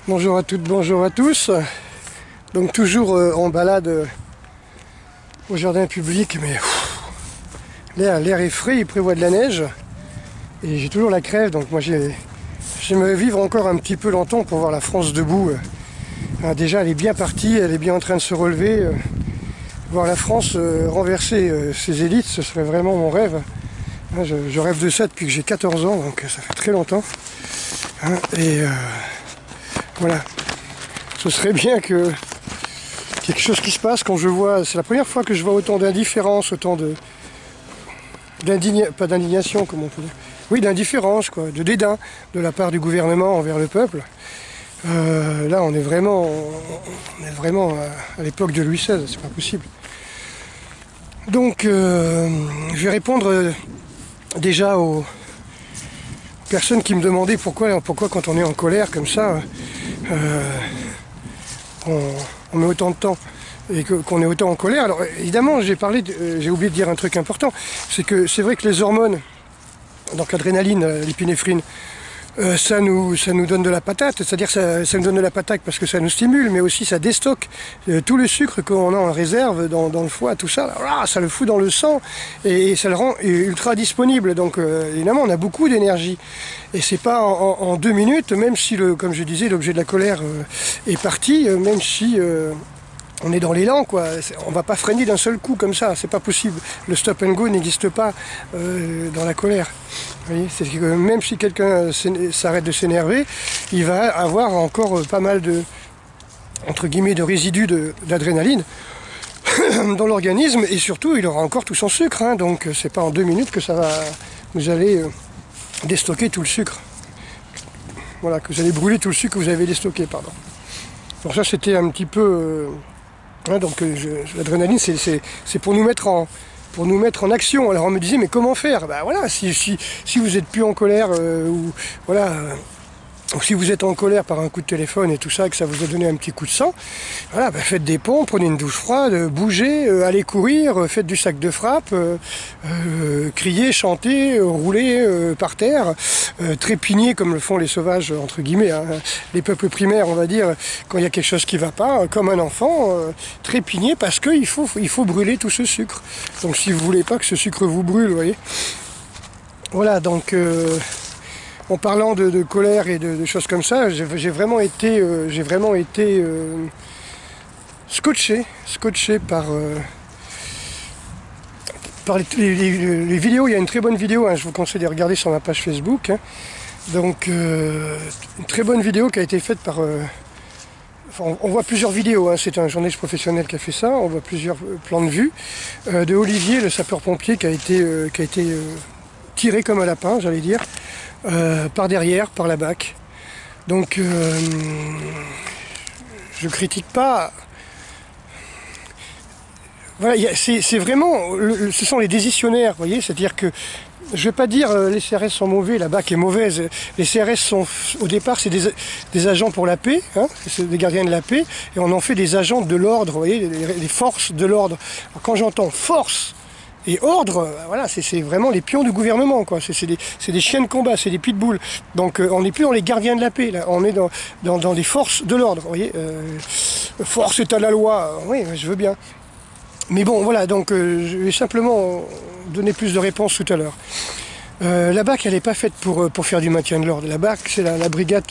Bonjour à toutes, bonjour à tous. Donc toujours en balade au jardin public, mais l'air est frais, il prévoit de la neige. Et j'ai toujours la crève, donc moi j'aimerais vivre encore un petit peu longtemps pour voir la France debout. Déjà elle est bien partie, elle est bien en train de se relever. Voir la France renverser ses élites, ce serait vraiment mon rêve. Je rêve de ça depuis que j'ai 14 ans, donc ça fait très longtemps. Voilà, ce serait bien que quelque chose qui se passe quand je vois, c'est la première fois que je vois autant d'indifférence, autant pas d'indignation, comme on peut dire, oui, d'indifférence, quoi, de dédain de la part du gouvernement envers le peuple. Là, on est vraiment à l'époque de Louis XVI, c'est pas possible. Donc, je vais répondre déjà aux personnes qui me demandaient pourquoi quand on est en colère comme ça, on met autant de temps et qu'on est autant en colère. Alors évidemment, j'ai oublié de dire un truc important, c'est que c'est vrai que les hormones, donc l'adrénaline, l'épinéphrine, ça nous donne de la patate, c'est-à-dire ça nous donne de la patate parce que ça nous stimule, mais aussi ça déstocke tout le sucre qu'on a en réserve dans le foie, tout ça, là, ça le fout dans le sang et ça le rend ultra disponible. Donc évidemment on a beaucoup d'énergie et c'est pas en 2 minutes, même si comme je disais, l'objet de la colère est parti, même si on est dans l'élan, quoi. On va pas freiner d'un seul coup comme ça, c'est pas possible. Le stop and go n'existe pas dans la colère. Vous voyez, c'est que même si quelqu'un s'arrête de s'énerver, il va avoir encore pas mal entre guillemets, de résidus d'adrénaline dans l'organisme, et surtout il aura encore tout son sucre, hein. Donc c'est pas en 2 minutes que vous allez déstocker tout le sucre. Voilà, que vous allez brûler tout le sucre que vous avez déstocké, pardon. Donc ça c'était un petit peu... donc l'adrénaline c'est pour nous mettre en action. Alors on me disait mais comment faire? Ben voilà, si vous n'êtes plus en colère ou voilà, ou si vous êtes en colère par un coup de téléphone et tout ça, que ça vous a donné un petit coup de sang, voilà, ben faites des pompes, prenez une douche froide, bougez, allez courir, faites du sac de frappe, criez, chantez, roulez par terre, trépignez comme le font les sauvages, entre guillemets, hein, les peuples primaires, on va dire, quand il y a quelque chose qui ne va pas, comme un enfant, trépignez parce qu'il faut brûler tout ce sucre. Donc si vous ne voulez pas que ce sucre vous brûle, vous voyez. Voilà, donc... en parlant de colère et de choses comme ça, j'ai vraiment été scotché par les vidéos. Il y a une très bonne vidéo, hein, je vous conseille de regarder sur ma page Facebook. Hein. Donc, une très bonne vidéo qui a été faite par... on voit plusieurs vidéos, hein, c'est un journaliste professionnel qui a fait ça, on voit plusieurs plans de vue, de Olivier, le sapeur-pompier, qui a été tiré comme un lapin, j'allais dire, par derrière, par la BAC. Donc je critique pas. Voilà, c'est vraiment, ce sont les décisionnaires, vous voyez, c'est-à-dire que je ne vais pas dire les CRS sont mauvais, la BAC est mauvaise. Les CRS sont, au départ, c'est des agents pour la paix, hein, c'est des gardiens de la paix, et on en fait des agents de l'ordre, vous voyez, les forces de l'ordre. Quand j'entends force et ordre, voilà, c'est vraiment les pions du gouvernement, quoi. C'est des chiens de combat, c'est des pitbulls. Donc on n'est plus dans les gardiens de la paix, là. On est dans les forces de l'ordre, vous voyez. Force est à la loi, oui, je veux bien. Mais bon, voilà, donc je vais simplement donner plus de réponses tout à l'heure. La BAC, elle n'est pas faite pour faire du maintien de l'ordre. La BAC, c'est la brigade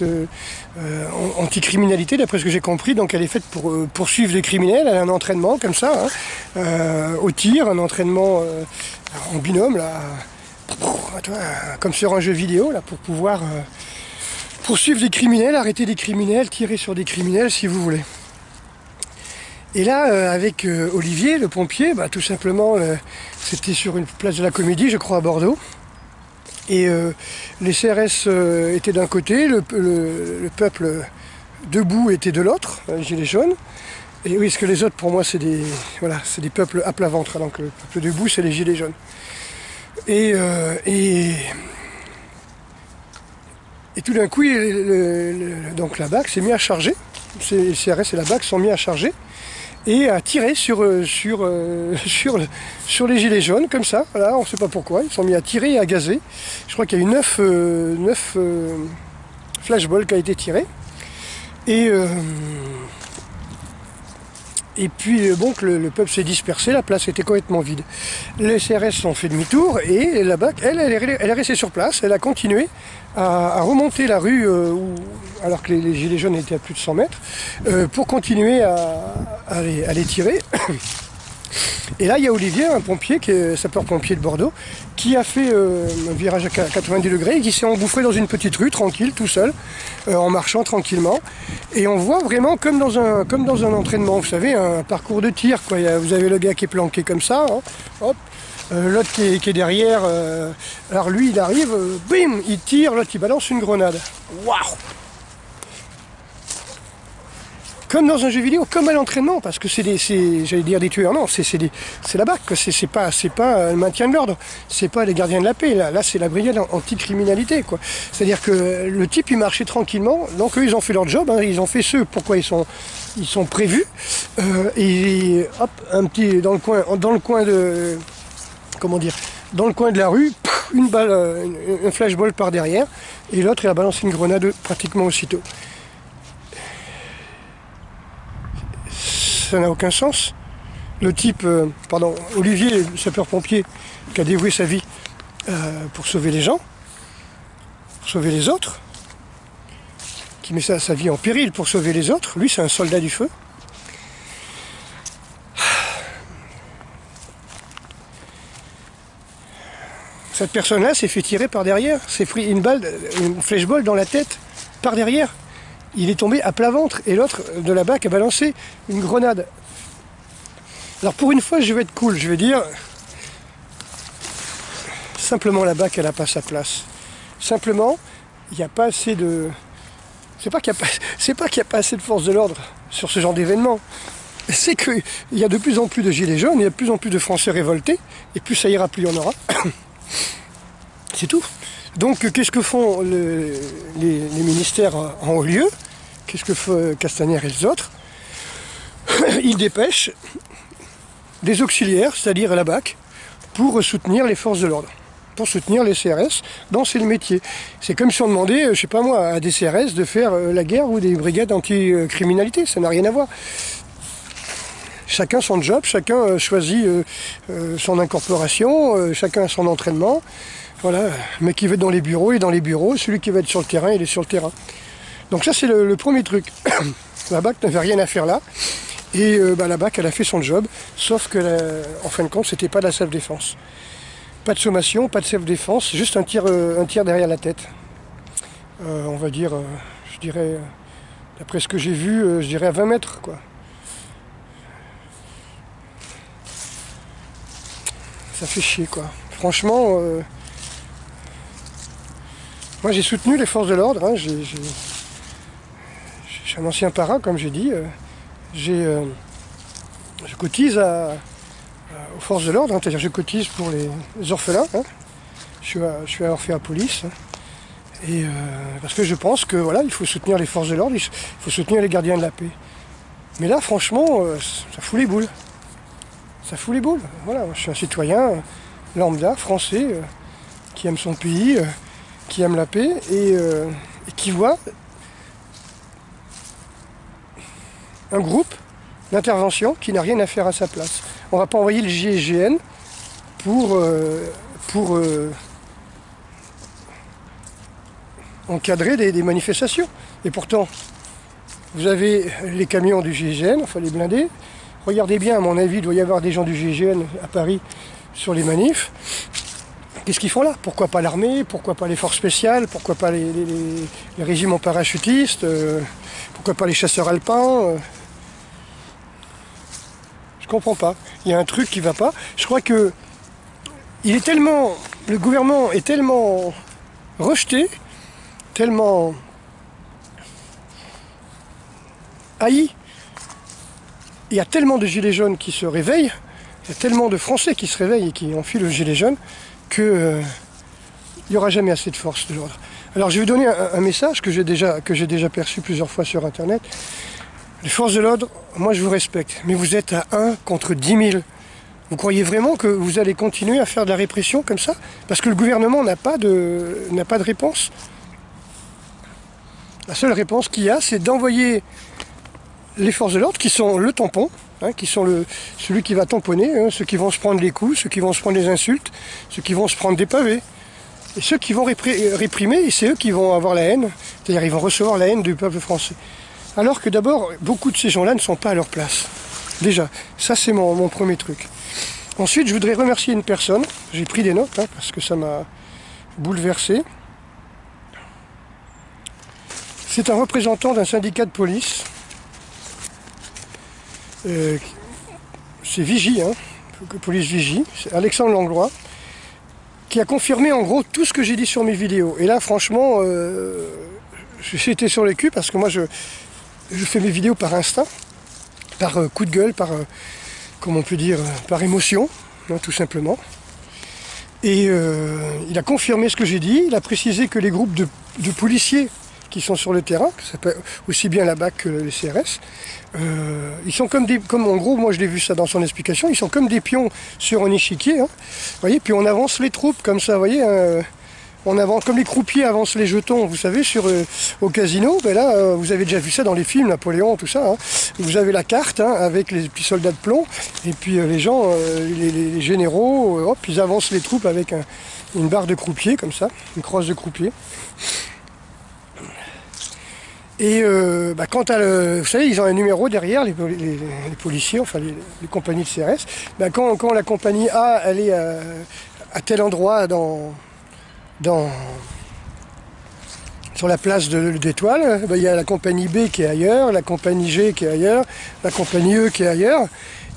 anticriminalité, d'après ce que j'ai compris. Donc elle est faite pour poursuivre les criminels. Elle a un entraînement comme ça, hein, au tir, un entraînement en binôme, là, comme sur un jeu vidéo, là, pour pouvoir poursuivre des criminels, arrêter des criminels, tirer sur des criminels, si vous voulez. Et là, avec Olivier, le pompier, bah, tout simplement, c'était sur une place de la Comédie, je crois, à Bordeaux. Et les CRS étaient d'un côté, le peuple debout était de l'autre, les gilets jaunes. Et oui, parce que les autres, pour moi, c'est des peuples à plat ventre. Donc le peuple debout, c'est les gilets jaunes. Et tout d'un coup, donc la BAC s'est mis à charger. Les CRS et la BAC sont mis à charger et à tirer sur les gilets jaunes, comme ça, voilà, on ne sait pas pourquoi, ils sont mis à tirer et à gazer. Je crois qu'il y a eu 9 flashballs qui a été tiré. Et, et puis bon, le peuple s'est dispersé, la place était complètement vide. Les CRS ont fait demi-tour et la BAC, elle est restée sur place, elle a continué à remonter la rue, alors que les gilets jaunes étaient à plus de 100 mètres, pour continuer à les tirer. Et là, il y a Olivier, un pompier, qui est sapeur-pompier de Bordeaux, qui a fait un virage à 90 degrés et qui s'est engouffré dans une petite rue, tranquille, tout seul, en marchant tranquillement. Et on voit vraiment comme dans un entraînement, vous savez, un parcours de tir, quoi. Vous avez le gars qui est planqué comme ça, hein, hop, l'autre qui est derrière, alors lui, il arrive, bim, il tire, l'autre, il balance une grenade. Waouh! Comme dans un jeu vidéo, comme à l'entraînement, parce que j'allais dire des tueurs, non, c'est la BAC, c'est pas le maintien de l'ordre, c'est pas les gardiens de la paix, là c'est la brigade anti-criminalité, quoi. C'est-à-dire que le type il marchait tranquillement, donc eux ils ont fait leur job, hein, ils ont fait ce pourquoi ils sont prévus, et hop, un petit dans le coin de, comment dire, dans le coin de la rue, une balle, un flashball par derrière, et l'autre il a balancé une grenade pratiquement aussitôt. Ça n'a aucun sens. Le type, Olivier, le sapeur-pompier, qui a dévoué sa vie pour sauver les gens, pour sauver les autres, qui met sa vie en péril pour sauver les autres, lui c'est un soldat du feu. Cette personne-là s'est fait tirer par derrière, s'est pris une flashball dans la tête, par derrière. Il est tombé à plat ventre et l'autre de la BAC a balancé une grenade. Alors pour une fois je vais être cool, je vais dire simplement la BAC elle n'a pas sa place. Simplement il n'y a pas assez de... C'est pas qu'il n'y a pas assez de force de l'ordre sur ce genre d'événement. C'est qu'il y a de plus en plus de gilets jaunes, il y a de plus en plus de Français révoltés, et plus ça ira, plus il y en aura. C'est tout. Donc qu'est-ce que font les ministères en haut lieu? Qu'est-ce que font Castaner et les autres? Ils dépêchent des auxiliaires, c'est-à-dire la BAC, pour soutenir les forces de l'ordre, pour soutenir les CRS, dont c'est le métier. C'est comme si on demandait, je sais pas moi, à des CRS de faire la guerre ou des brigades anti-criminalité, ça n'a rien à voir. Chacun son job, chacun choisit son incorporation, chacun son entraînement. Voilà, le mec qui veut être dans les bureaux est dans les bureaux, celui qui veut être sur le terrain, il est sur le terrain. Donc ça c'est le premier truc. La BAC n'avait rien à faire là, et la BAC elle a fait son job, sauf que en fin de compte c'était pas de la self-défense. Pas de sommation, pas de self-défense, juste un tir derrière la tête. On va dire, je dirais, d'après ce que j'ai vu, je dirais à 20 mètres quoi. Ça fait chier quoi. Franchement... moi j'ai soutenu les forces de l'ordre, hein. Je suis un ancien parrain comme j'ai dit, je cotise aux forces de l'ordre, hein. C'est-à-dire je cotise pour les orphelins, hein. Je suis orphelin à police, hein. Et parce que je pense que voilà, il faut soutenir les forces de l'ordre, il faut soutenir les gardiens de la paix. Mais là franchement, ça fout les boules. Ça fout les boules. Voilà, je suis un citoyen lambda, français, qui aime son pays, qui aime la paix et qui voit un groupe d'intervention qui n'a rien à faire à sa place. On ne va pas envoyer le GIGN pour encadrer des manifestations. Et pourtant, vous avez les camions du GIGN, enfin les blindés. Regardez bien, à mon avis, il doit y avoir des gens du GIGN à Paris sur les manifs. Qu'est-ce qu'ils font là? Pourquoi pas l'armée? Pourquoi pas les forces spéciales? Pourquoi pas les régiments parachutistes? Pourquoi pas les chasseurs alpins? Je comprends pas. Il y a un truc qui va pas. Je crois que le gouvernement est tellement rejeté, tellement haï. Il y a tellement de gilets jaunes qui se réveillent, il y a tellement de Français qui se réveillent et qui enfilent le gilet jaune qu'il n'y aura jamais assez de force de l'ordre. Alors je vais vous donner un message que j'ai déjà perçu plusieurs fois sur internet. Les forces de l'ordre, moi je vous respecte, mais vous êtes à 1 contre 10 000. Vous croyez vraiment que vous allez continuer à faire de la répression comme ça? Parce que le gouvernement n'a pas de réponse. La seule réponse qu'il y a, c'est d'envoyer les forces de l'ordre, qui sont le tampon, hein, qui sont celui qui va tamponner, hein, ceux qui vont se prendre les coups, ceux qui vont se prendre les insultes, ceux qui vont se prendre des pavés. Et ceux qui vont réprimer, c'est eux qui vont avoir la haine, c'est-à-dire ils vont recevoir la haine du peuple français. Alors que d'abord, beaucoup de ces gens-là ne sont pas à leur place. Déjà, ça c'est mon premier truc. Ensuite, je voudrais remercier une personne, j'ai pris des notes, hein, parce que ça m'a bouleversé. C'est un représentant d'un syndicat de police. C'est Vigie, hein, police Vigie, c'est Alexandre Langlois, qui a confirmé en gros tout ce que j'ai dit sur mes vidéos. Et là, franchement, j'ai été sur le cul parce que moi, je fais mes vidéos par instinct, par coup de gueule, par, comment on peut dire, par émotion, hein, tout simplement. Et il a confirmé ce que j'ai dit. Il a précisé que les groupes de policiers qui sont sur le terrain, ça peut aussi bien la BAC que les CRS, ils sont comme en gros, moi je l'ai vu ça dans son explication, ils sont comme des pions sur un échiquier, hein, voyez, puis on avance les troupes comme ça, vous voyez, on avance, comme les croupiers avancent les jetons, vous savez, au casino, ben là, vous avez déjà vu ça dans les films, Napoléon, tout ça, hein, vous avez la carte, hein, avec les petits soldats de plomb, et puis les gens, les généraux, hop, ils avancent les troupes avec une barre de croupier, comme ça, une crosse de croupier. Et quant à vous savez, ils ont un numéro derrière, les policiers, enfin les compagnies de CRS. Quand la compagnie A, elle est à tel endroit sur la place d'Étoile, il y a la compagnie B qui est ailleurs, la compagnie G qui est ailleurs, la compagnie E qui est ailleurs.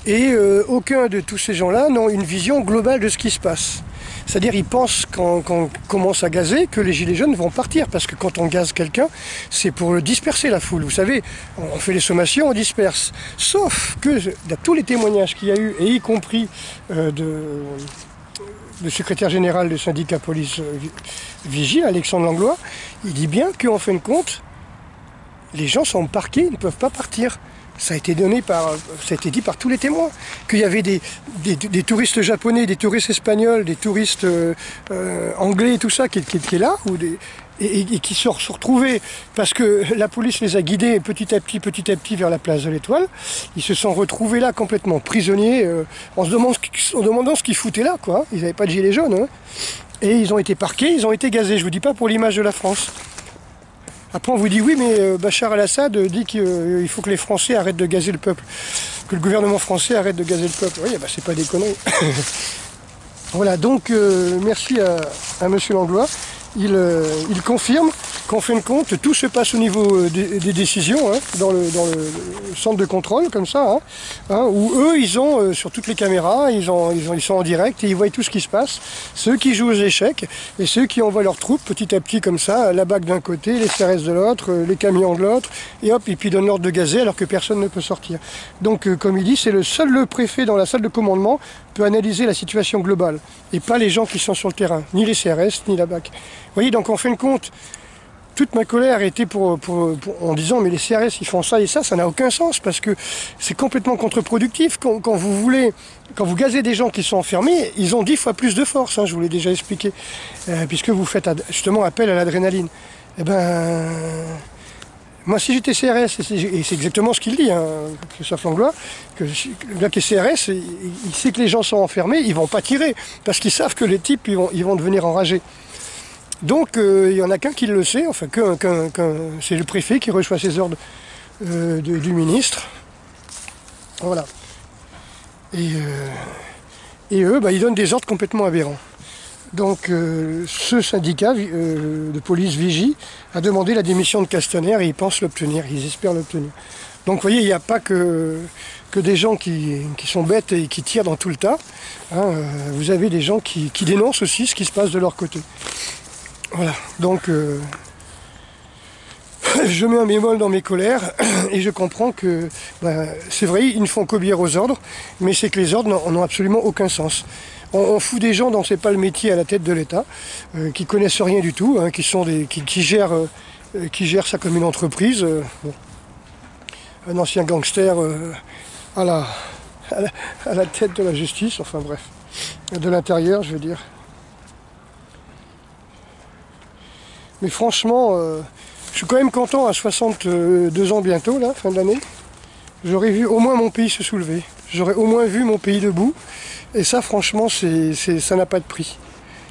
Et aucun de tous ces gens-là n'ont une vision globale de ce qui se passe. C'est-à-dire ils pensent quand on commence à gazer que les gilets jaunes vont partir, parce que quand on gaze quelqu'un, c'est pour disperser la foule. Vous savez, on fait les sommations, on disperse. Sauf que, dans tous les témoignages qu'il y a eu, et y compris le secrétaire général du syndicat police Vigie, Alexandre Langlois, il dit bien qu'en fin de compte, les gens sont parqués, ils ne peuvent pas partir. Ça a été dit par tous les témoins, qu'il y avait des touristes japonais, des touristes espagnols, des touristes anglais et tout ça qui est là, et qui se sont retrouvés parce que la police les a guidés petit à petit vers la place de l'Étoile. Ils se sont retrouvés là complètement prisonniers, en se demandant ce qu'ils foutaient là, quoi. Ils n'avaient pas de gilets jaunes, hein. Et ils ont été parqués, ils ont été gazés. Je vous dis pas pour l'image de la France. Après on vous dit oui, mais Bachar el-Assad dit qu'il faut que les Français arrêtent de gazer le peuple, que le gouvernement français arrête de gazer le peuple. Oui, c'est pas des conneries. Voilà, donc merci à monsieur Langlois. Il confirme qu'en fin de compte, tout se passe au niveau des décisions, hein, dans le centre de contrôle, comme ça, hein, où eux, ils ont, sur toutes les caméras, ils sont en direct et ils voient tout ce qui se passe. Ceux qui jouent aux échecs et ceux qui envoient leurs troupes petit à petit comme ça, la BAC d'un côté, les CRS de l'autre, les camions de l'autre, et hop, et puis donnent l'ordre de gazer alors que personne ne peut sortir. Donc, comme il dit, c'est le préfet dans la salle de commandement peut analyser la situation globale, et pas les gens qui sont sur le terrain, ni les CRS, ni la BAC. Vous voyez, donc en fin de compte, toute ma colère était en disant mais les CRS ils font ça et ça n'a aucun sens, parce que c'est complètement contre-productif. Quand vous gazez des gens qui sont enfermés, ils ont 10 fois plus de force, hein, je vous l'ai déjà expliqué, puisque vous faites justement appel à l'adrénaline. Eh ben, moi si j'étais CRS, et c'est exactement ce qu'il dit, hein, Christophe Langlois, que le gars qui est CRS, il sait que les gens sont enfermés, ils vont pas tirer, parce qu'ils savent que les types ils vont devenir enragés. Donc il y en a qu'un qui le sait, enfin c'est le préfet qui reçoit ses ordres du ministre. Voilà. Et eux, ils donnent des ordres complètement aberrants. Donc ce syndicat de police Vigie a demandé la démission de Castaner et ils pensent l'obtenir, ils espèrent l'obtenir. Donc vous voyez, il n'y a pas que des gens qui sont bêtes et qui tirent dans tout le tas, hein, vous avez des gens qui dénoncent aussi ce qui se passe de leur côté. Voilà, donc je mets un bémol dans mes colères et je comprends que c'est vrai, ils ne font qu'obéir aux ordres, mais c'est que les ordres n'ont absolument aucun sens. On fout des gens dont c'est pas le métier à la tête de l'État, qui connaissent rien du tout, hein, qui gèrent ça comme une entreprise. Bon. Un ancien gangster à la tête de la justice, enfin bref, de l'intérieur je veux dire. Mais franchement, Je suis quand même content à 62 ans bientôt, là, fin de l'année. J'aurais vu au moins mon pays se soulever. J'aurais au moins vu mon pays debout. Et ça, franchement, ça n'a pas de prix.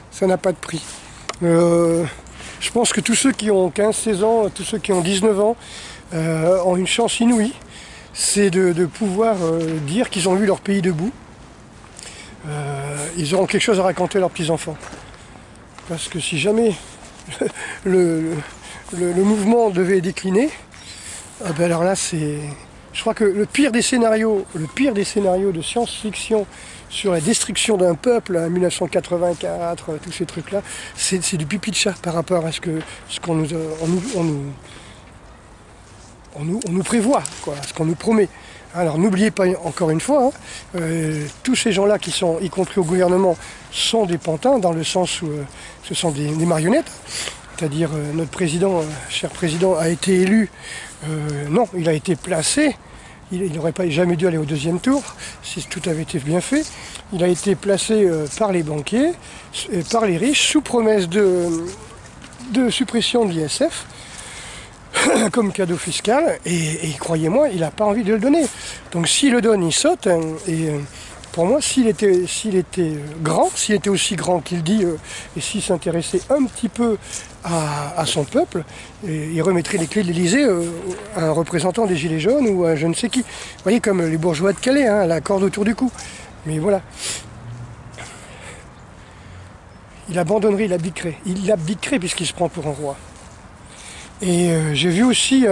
Ça n'a pas de prix. Je pense que tous ceux qui ont 15-16 ans, tous ceux qui ont 19 ans, ont une chance inouïe. C'est de pouvoir dire qu'ils ont vu leur pays debout. Ils auront quelque chose à raconter à leurs petits-enfants. Parce que si jamais le mouvement devait décliner, ben alors là, je crois que le pire des scénarios de science-fiction sur la destruction d'un peuple en 1984, tous ces trucs-là, c'est du pipi de chat par rapport à ce qu'on nous prévoit, quoi, ce qu'on nous promet. Alors n'oubliez pas encore une fois, tous ces gens-là qui sont, y compris au gouvernement, sont des pantins dans le sens où ce sont des marionnettes. C'est-à-dire notre président, cher président, a été élu, non, il a été placé, il n'aurait pas jamais dû aller au deuxième tour, si tout avait été bien fait. Il a été placé par les banquiers, par les riches, sous promesse de suppression de l'ISF, comme cadeau fiscal, et croyez-moi, il n'a pas envie de le donner. Donc s'il le donne, il saute, pour moi, s'il était grand, s'il était aussi grand qu'il dit, et s'il s'intéressait un petit peu à son peuple, il remettrait les clés de l'Élysée à un représentant des Gilets jaunes ou à je ne sais qui. Vous voyez, comme les bourgeois de Calais, la corde autour du cou. Mais voilà. Il abandonnerait, il abdiquerait puisqu'il se prend pour un roi. Et j'ai vu aussi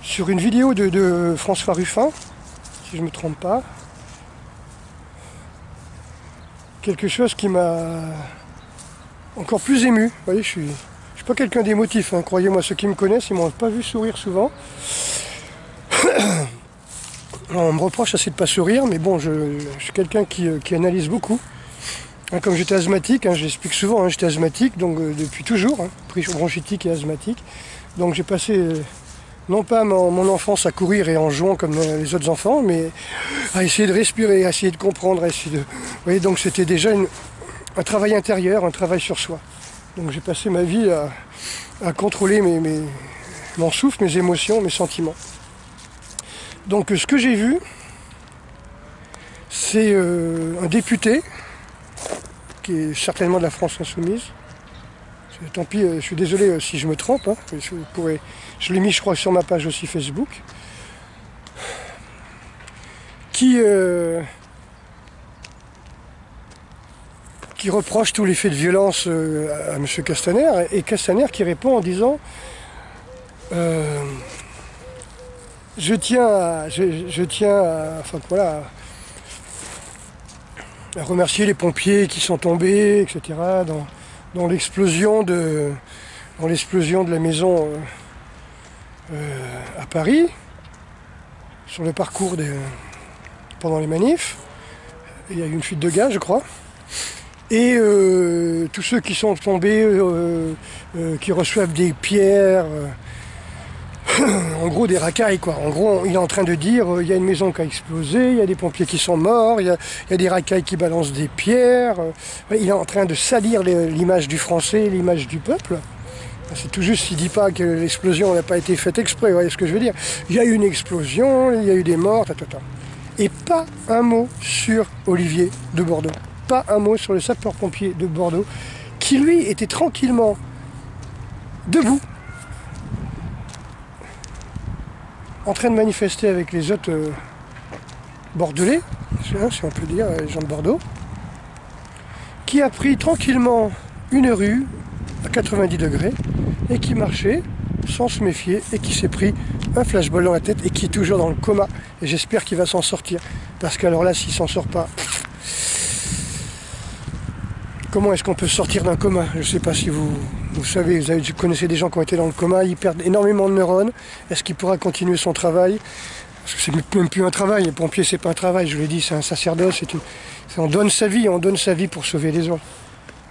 sur une vidéo de François Ruffin, si je ne me trompe pas, quelque chose qui m'a encore plus ému. Vous voyez, je suis pas quelqu'un d'émotif, hein. Croyez-moi, ceux qui me connaissent, ils m'ont pas vu sourire souvent. On me reproche assez de pas sourire, mais bon, je suis quelqu'un qui analyse beaucoup. Hein, comme j'étais asthmatique, hein, j'explique souvent, hein, j'étais asthmatique, donc depuis toujours, hein, bronchitique et asthmatique. Donc j'ai passé non pas mon enfance à courir et en jouant comme les autres enfants, mais à essayer de respirer, à essayer de comprendre, à essayer de... Vous voyez, donc c'était déjà un travail intérieur, un travail sur soi. Donc j'ai passé ma vie à contrôler mon souffle, mes émotions, mes sentiments. Donc ce que j'ai vu, c'est un député, qui est certainement de la France Insoumise. Tant pis, je suis désolé si je me trompe, hein, je l'ai mis je crois sur ma page aussi Facebook, qui reproche tous les faits de violence à M. Castaner, et Castaner qui répond en disant je tiens à remercier les pompiers qui sont tombés, etc., dans l'explosion de la maison à Paris, sur le parcours pendant les manifs. Il y a eu une fuite de gaz, je crois. Et tous ceux qui sont tombés, qui reçoivent des pierres, en gros des racailles, quoi. En gros, il est en train de dire, il y a une maison qui a explosé, il y a des pompiers qui sont morts, il y a des racailles qui balancent des pierres. Il est en train de salir l'image du français, l'image du peuple. C'est tout juste s'il ne dit pas que l'explosion n'a pas été faite exprès, vous voyez ce que je veux dire. Il y a eu une explosion, il y a eu des morts, Et pas un mot sur Olivier de Bordeaux. Pas un mot sur le sapeur-pompier de Bordeaux, qui lui était tranquillement debout, en train de manifester avec les autres bordelais, si on peut dire, les gens de Bordeaux, qui a pris tranquillement une rue à 90 degrés et qui marchait sans se méfier et qui s'est pris un flashball dans la tête et qui est toujours dans le coma. Et j'espère qu'il va s'en sortir. Parce qu'alors là, s'il s'en sort pas... Comment est-ce qu'on peut sortir d'un coma? Je ne sais pas si vous savez, vous connaissez des gens qui ont été dans le coma, ils perdent énormément de neurones. Est-ce qu'il pourra continuer son travail? Parce que c'est même plus un travail, les pompiers c'est pas un travail, je l'ai dit, c'est un sacerdoce, on donne sa vie pour sauver les autres.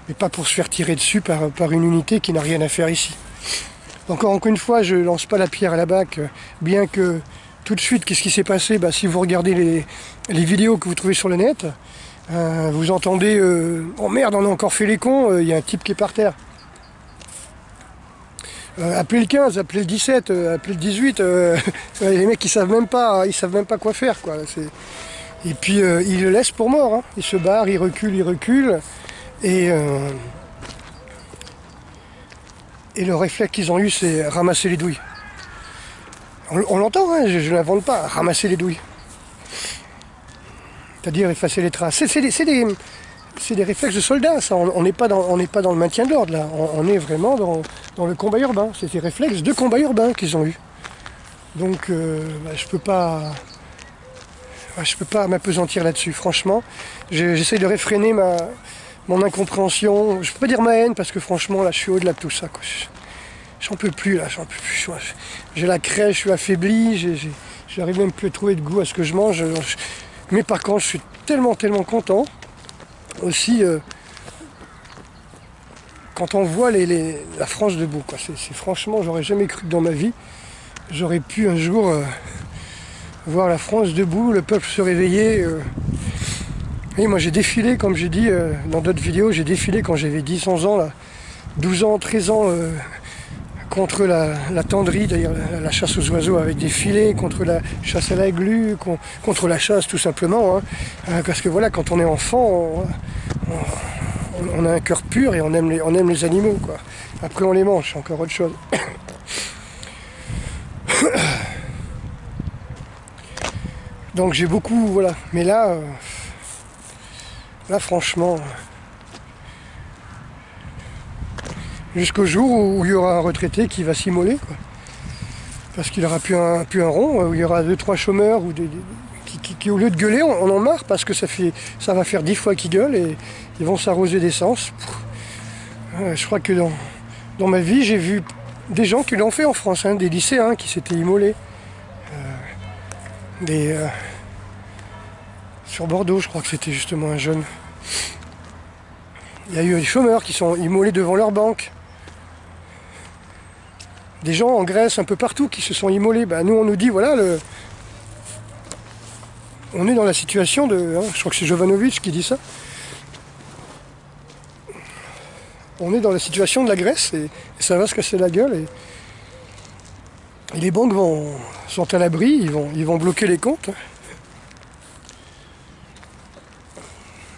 Mais pas pour se faire tirer dessus par une unité qui n'a rien à faire ici. Encore une fois, je lance pas la pierre à la bac, bien que tout de suite, qu'est-ce qui s'est passé? Si vous regardez les vidéos que vous trouvez sur le net, vous entendez oh merde, on a encore fait les cons, il y a un type qui est par terre. Appelez le 15, appelez le 17, appelez le 18, les mecs ils savent même pas quoi faire quoi. Et puis ils le laissent pour mort, hein. Ils se barrent, ils reculent, et le réflexe qu'ils ont eu c'est ramasser les douilles. On l'entend, hein, je ne l'invente pas, ramasser les douilles. C'est-à-dire effacer les traces. C'est des réflexes de soldats, ça. On n'est pas dans le maintien de l'ordre, là. On est vraiment dans le combat urbain. C'est des réflexes de combat urbain qu'ils ont eu. Donc, je peux pas m'appesantir là-dessus, franchement. J'essaie de réfréner mon incompréhension. Je peux pas dire ma haine, parce que franchement, là, je suis au-delà de tout ça, quoi. J'en peux plus, là, j'en peux plus. J'ai la crèche, je suis affaibli, j'arrive même plus à trouver de goût à ce que je mange. Mais par contre, je suis tellement content. Aussi, quand on voit la France debout, quoi. Franchement, j'aurais jamais cru que dans ma vie, j'aurais pu un jour voir la France debout, le peuple se réveiller. Et moi j'ai défilé, comme j'ai dit dans d'autres vidéos, j'ai défilé quand j'avais 10-11 ans, là, 12 ans, 13 ans, contre la tenderie, d'ailleurs la chasse aux oiseaux avec des filets, contre la chasse à la glu, contre la chasse tout simplement. Hein. Parce que voilà, quand on est enfant, on a un cœur pur et on aime les animaux, quoi. Après on les mange, c'est encore autre chose. Donc j'ai beaucoup, voilà. Mais là franchement, jusqu'au jour où il y aura un retraité qui va s'immoler, quoi. Parce qu'il n'aura plus un rond, où il y aura 2-3 chômeurs ou qui au lieu de gueuler, on en marre parce que ça va faire 10 fois qu'ils gueulent et ils vont s'arroser d'essence. Je crois que dans ma vie, j'ai vu des gens qui l'ont fait en France, hein, des lycéens qui s'étaient immolés. Sur Bordeaux, je crois que c'était justement un jeune. Il y a eu des chômeurs qui sont immolés devant leur banque. Des gens en Grèce, un peu partout, qui se sont immolés. Ben, nous, on nous dit, voilà, on est dans la situation de... Hein, je crois que c'est Jovanovic qui dit ça. On est dans la situation de la Grèce et ça va se casser la gueule. Et les banques sont à l'abri, ils vont bloquer les comptes.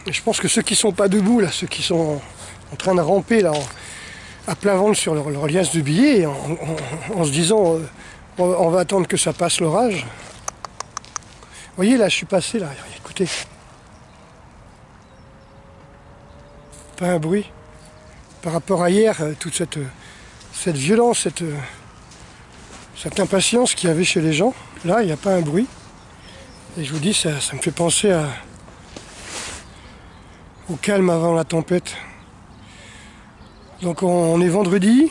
Et je pense que ceux qui sont pas debout, là, ceux qui sont en train de ramper là, à plein ventre sur leur liasse de billets, en se disant on va attendre que ça passe l'orage. Vous voyez là, je suis passé là, écoutez. Pas un bruit. Par rapport à hier, toute cette violence, cette impatience qu'il y avait chez les gens, là, il n'y a pas un bruit. Et je vous dis, ça me fait penser au calme avant la tempête. Donc on est vendredi.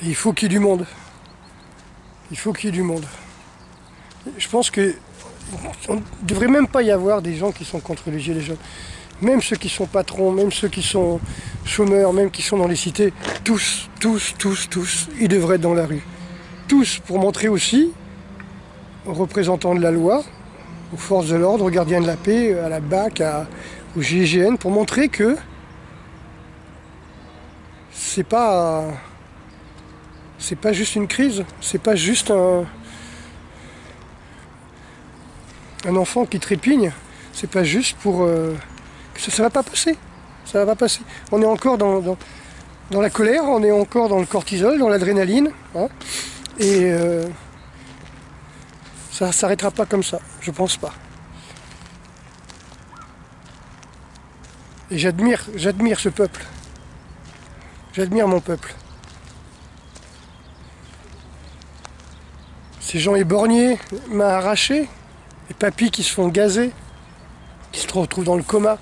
Et il faut qu'il y ait du monde. Il faut qu'il y ait du monde. Je pense que on ne devrait même pas y avoir des gens qui sont contre les gilets jaunes. Même ceux qui sont patrons, même ceux qui sont chômeurs, même qui sont dans les cités, tous, ils devraient être dans la rue. Tous, pour montrer aussi aux représentants de la loi, aux forces de l'ordre, aux gardiens de la paix, à la BAC, au GIGN, pour montrer que c'est pas juste une crise, c'est pas juste un enfant qui trépigne, c'est pas juste pour... ça va pas passer, ça va pas passer. On est encore dans la colère, on est encore dans le cortisol, dans l'adrénaline, hein, et ça s'arrêtera pas comme ça, je pense pas. Et j'admire ce peuple. J'admire mon peuple. Ces gens éborgnés, mains arrachées, les papys qui se font gazer, qui se retrouvent dans le coma.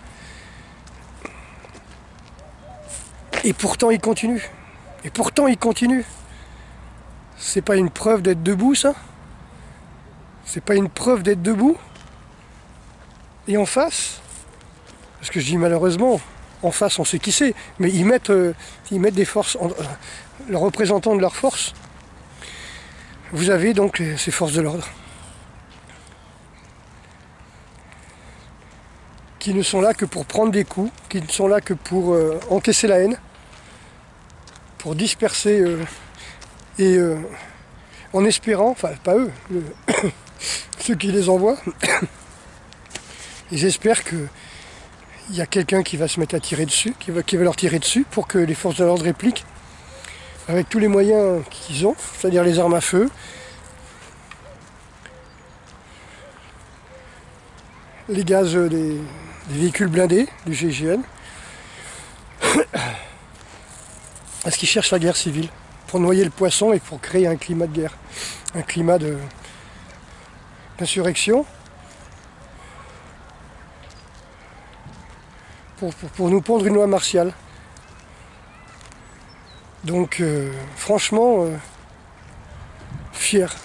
Et pourtant ils continuent. Et pourtant ils continuent. C'est pas une preuve d'être debout, ça? C'est pas une preuve d'être debout? Et en face, parce que je dis malheureusement, en face on sait qui c'est, mais ils mettent des forces, le représentant de leurs forces. Vous avez donc ces forces de l'ordre. qui ne sont là que pour prendre des coups, qui ne sont là que pour encaisser la haine, pour disperser en espérant, enfin pas eux, ceux qui les envoient, ils espèrent qu'il y a quelqu'un qui va se mettre à tirer dessus, qui va leur tirer dessus pour que les forces de l'ordre répliquent avec tous les moyens qu'ils ont, c'est-à-dire les armes à feu, les gaz des véhicules blindés du GIGN. Est-ce qu'ils cherchent la guerre civile pour noyer le poisson et pour créer un climat de guerre, un climat d'insurrection, pour nous pondre une loi martiale. Donc franchement, fier.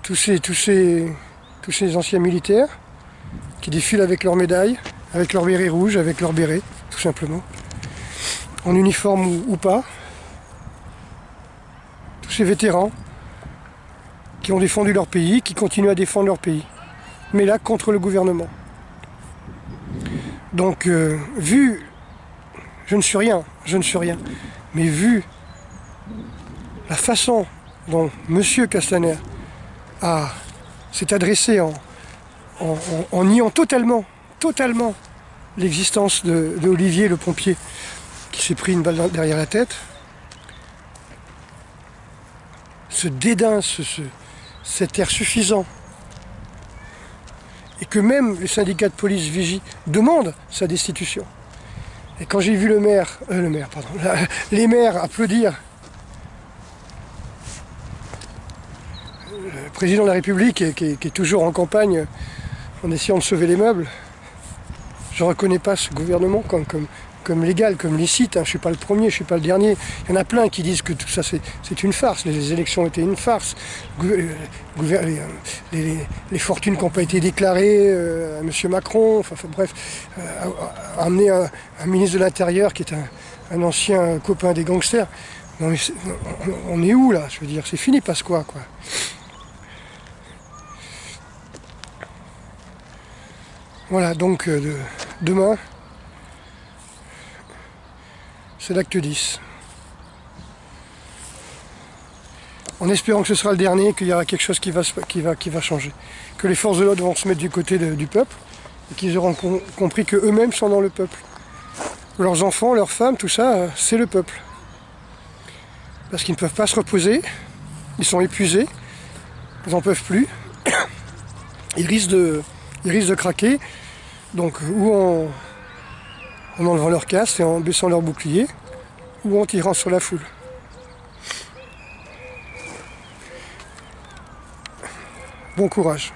Tous ces anciens militaires qui défilent avec leurs médailles, avec leur béret rouge, avec leur béret, tout simplement, en uniforme ou pas. Tous ces vétérans qui ont défendu leur pays, qui continuent à défendre leur pays, mais là contre le gouvernement. Donc vu, je ne suis rien, mais vu la façon dont M. Castaner s'est adressé en niant totalement l'existence de Olivier le pompier qui s'est pris une balle derrière la tête, ce dédain, cet air suffisant, et que même les syndicats de police Vigie demandent sa destitution. Et quand j'ai vu les maires applaudir le président de la République qui est toujours en campagne en essayant de sauver les meubles, je ne reconnais pas ce gouvernement comme légal, comme licite. Je ne suis pas le premier, je ne suis pas le dernier. Il y en a plein qui disent que tout ça c'est une farce, les élections étaient une farce. Les fortunes qui n'ont pas été déclarées à M. Macron, bref, amener un ministre de l'Intérieur qui est un ancien copain des gangsters. Non, mais on est où là? Je veux dire, c'est fini, passe quoi. Voilà, donc demain, c'est l'acte 10. En espérant que ce sera le dernier, qu'il y aura quelque chose qui va changer. Que les forces de l'ordre vont se mettre du côté du peuple, et qu'ils auront compris qu'eux-mêmes sont dans le peuple. Leurs enfants, leurs femmes, tout ça, c'est le peuple. Parce qu'ils ne peuvent pas se reposer, ils sont épuisés, ils n'en peuvent plus, ils risquent de craquer, donc ou en enlevant leur casque et en baissant leur bouclier, ou en tirant sur la foule. Bon courage.